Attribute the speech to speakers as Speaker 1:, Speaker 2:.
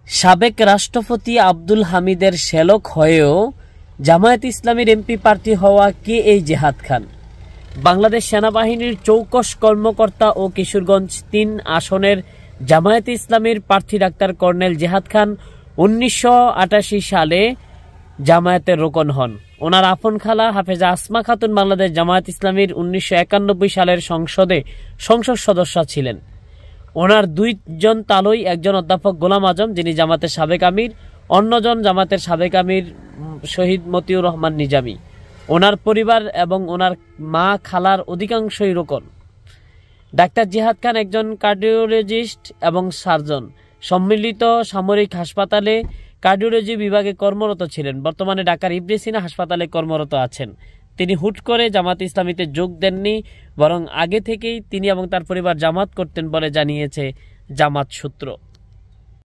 Speaker 1: সাবেক রাষ্ট্রপতি আব্দুল হামিদের শ্যালক হয়েও জামায়াত ইসলামীর এমপি প্রার্থী হওয়া কে এই জেহাদ খান? বাংলাদেশ সেনাবাহিনীর চৌকস কর্মকর্তা ও কিশোরগঞ্জ ৩ আসনের জামায়াত ইসলামীর প্রার্থী ডাক্তার কর্নেল জেহাদ খান ১৯৮৮ সালে জামায়াতের রোকন হন। ওনার আপন খালা হাফেজা আসমা খাতুন বাংলাদেশ জামায়াত ইসলামীর ১৯৯১ সালের সংসদ সদস্য ছিলেন। ওনার দুইজন তালই, একজন অধ্যাপক গোলাম আজম যিনি জামাতের সাবেক আমির, অন্যজন জামাতের সাবেক আমির শহীদ মতিউর রহমান নিজামী। ওনার পরিবার এবং ওনার মা খালার অধিকাংশই রোকন। ডাক্তার জিহাদ খান একজন কার্ডিওলজিস্ট এবং সার্জন। সম্মিলিত সামরিক হাসপাতালে কার্ডিওলজি বিভাগে কর্মরত ছিলেন। বর্তমানে ঢাকার ইবনে সিনা হাসপাতালে কর্মরত আছেন। তিনি হুট করে জামাত ইসলামীতে যোগ দেননি, বরং আগে থেকেই তিনি এবং তার পরিবার জামাত করতেন বলে জানিয়েছে জামাত সূত্র।